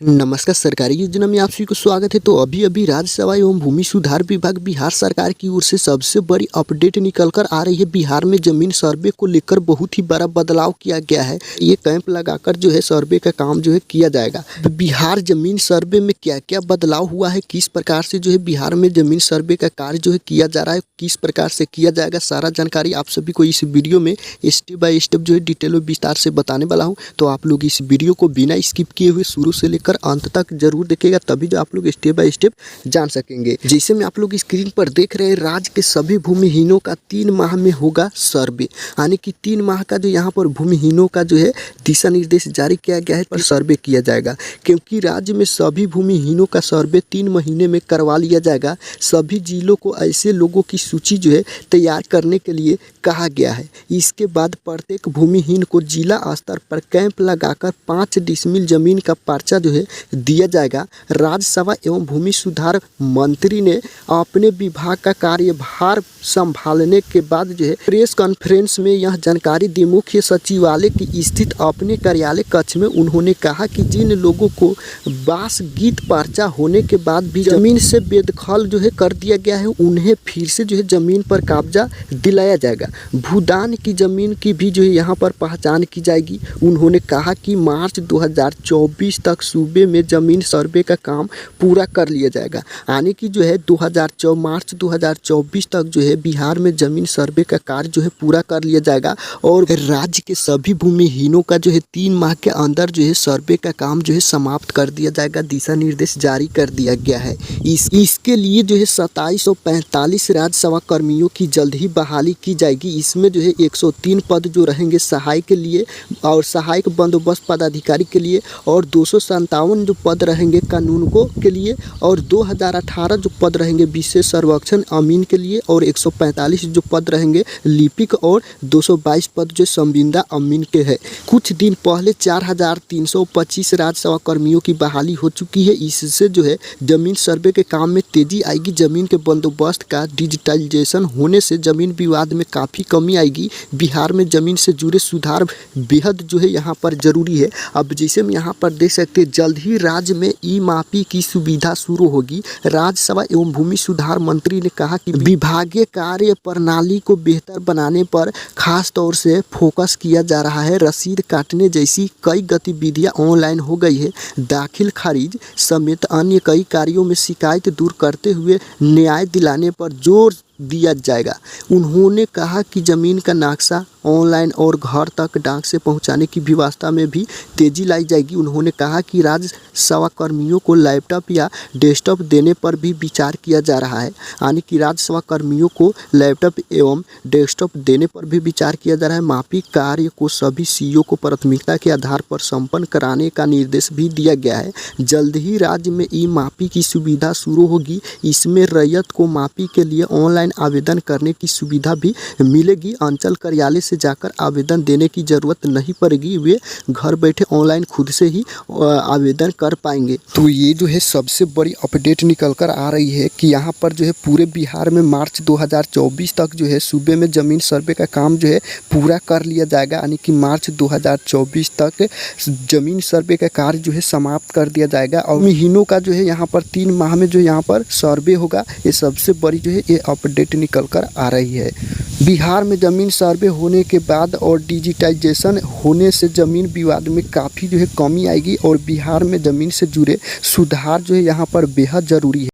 नमस्कार। सरकारी योजना में आप सभी को स्वागत है। तो अभी राज्य एवं भूमि सुधार विभाग बिहार सरकार की ओर से सबसे बड़ी अपडेट निकल कर आ रही है। बिहार में जमीन सर्वे को लेकर बहुत ही बड़ा बदलाव किया गया है। ये कैंप लगाकर जो है सर्वे का काम जो है किया जाएगा। बिहार जमीन सर्वे में क्या क्या बदलाव हुआ है, किस प्रकार से जो है बिहार में जमीन सर्वे का कार्य जो है किया जा रहा है, किस प्रकार से किया जाएगा, सारा जानकारी आप सभी को इस वीडियो में स्टेप बाय स्टेप जो है डिटेल और विस्तार से बताने वाला हूँ। तो आप लोग इस वीडियो को बिना स्किप किए हुए शुरू से लेकर अंत तक जरूर देखिएगा, तभी जो आप लोग स्टेप बाय स्टेप जान सकेंगे। जैसे में आप लोग स्क्रीन पर देख रहे हैं, राज्य के सभी भूमिहीनों का 3 माह में होगा सर्वे, यानी कि 3 माह का जो यहाँ पर भूमिहीनों का जो है दिशा निर्देश जारी किया गया है पर सर्वे किया जाएगा। क्योंकि राज्य में सभी भूमिहीनों का सर्वे 3 महीने में करवा लिया जाएगा। सभी जिलों को ऐसे लोगों की सूची जो है तैयार करने के लिए कहा गया है। इसके बाद प्रत्येक भूमिहीन को जिला स्तर पर कैंप लगाकर 5 डिसमिल जमीन का पर्चा जो है दिया जाएगा। राज्यसभा एवं भूमि सुधार मंत्री ने अपने विभाग का कार्यभार संभालने के बाद जो है प्रेस कॉन्फ्रेंस में यह जानकारी दी। मुख्य सचिवालय की स्थित अपने कार्यालय कक्ष में उन्होंने कहा कि जिन लोगों को बास गीत पर्चा होने के बाद भी जमीन से बेदखल जो है कर दिया गया है, उन्हें फिर से जो है जमीन पर कब्जा दिलाया जाएगा। भूदान की जमीन की भी जो है यहाँ पर पहचान की जाएगी। उन्होंने कहा कि मार्च 2024 तक सूबे में जमीन सर्वे का काम पूरा कर लिया जाएगा, यानी कि जो है मार्च 2024 तक जो है बिहार में जमीन सर्वे का कार्य जो है पूरा कर लिया जाएगा। और राज्य के सभी भूमिहीनों का जो है 3 माह के अंदर जो है सर्वे का काम जो है समाप्त कर दिया जाएगा। दिशा निर्देश जारी कर दिया गया है। इसके लिए जो है 2745 राज्यसभा कर्मियों की जल्द ही बहाली की जाएगी। इसमें जो है 103 पद जो रहेंगे सहायक के लिए और सहायक बंदोबस्त पदाधिकारी के लिए, और 257 जो पद रहेंगे कानूनगो के लिए, और 2018 जो पद रहेंगे विशेष सर्वेक्षण अमीन के लिए, और 145 जो पद रहेंगे लिपिक, और 222 पद जो संविदा अमीन के है। कुछ दिन पहले 4325 राज्यसभा कर्मियों की बहाली हो चुकी है। इससे जो है जमीन सर्वे के काम में तेजी आएगी। जमीन के बंदोबस्त का डिजिटलाइजेशन होने से जमीन विवाद में काफ़ी कमी आएगी। बिहार में जमीन से जुड़े सुधार बेहद जो है यहाँ पर जरूरी है। अब जैसे हम यहाँ पर देख सकते हैं, जल्द ही राज्य में ई मापी की सुविधा शुरू होगी। राज्यसभा एवं भूमि सुधार मंत्री ने कहा कि विभागीय कार्य प्रणाली को बेहतर बनाने पर खास तौर से फोकस किया जा रहा है। रसीद काटने जैसी कई गतिविधियां ऑनलाइन हो गई है। दाखिल खारिज समेत अन्य कई कार्यों में शिकायत दूर करते हुए न्याय दिलाने पर जोर दिया जाएगा। उन्होंने कहा कि जमीन का नक्शा ऑनलाइन और घर तक डाक से पहुंचाने की व्यवस्था में भी तेजी लाई जाएगी। उन्होंने कहा कि राज्यसभा कर्मियों को लैपटॉप या डेस्कटॉप देने पर भी विचार किया जा रहा है, यानी कि राज्यसभा कर्मियों को लैपटॉप एवं डेस्कटॉप देने पर भी विचार किया जा रहा है। मापी कार्य को सभी सीईओ को प्राथमिकता के आधार पर संपन्न कराने का निर्देश भी दिया गया है। जल्द ही राज्य में ई मापी की सुविधा शुरू होगी। इसमें रैयत को मापी के लिए ऑनलाइन आवेदन करने की सुविधा भी मिलेगी। अंचल कार्यालय से जाकर आवेदन देने की जरूरत नहीं पड़ेगी, वे घर बैठे ऑनलाइन खुद से ही आवेदन कर पाएंगे। तो ये जो है सबसे बड़ी अपडेट निकल कर आ रही है कि यहाँ पर जो है पूरे बिहार में मार्च 2024 तक जो है सूबे में जमीन सर्वे का काम जो है पूरा कर लिया जाएगा, यानी कि मार्च 2024 तक जमीन सर्वे का कार्य जो है समाप्त कर दिया जाएगा। और महीनों का जो है यहाँ पर 3 माह में जो यहाँ पर सर्वे होगा, ये सबसे बड़ी जो है ये अपडेट निकल कर आ रही है। बिहार में जमीन सर्वे होने के बाद और डिजिटाइजेशन होने से जमीन विवाद में काफ़ी जो है कमी आएगी, और बिहार में जमीन से जुड़े सुधार जो है यहाँ पर बेहद ज़रूरी है।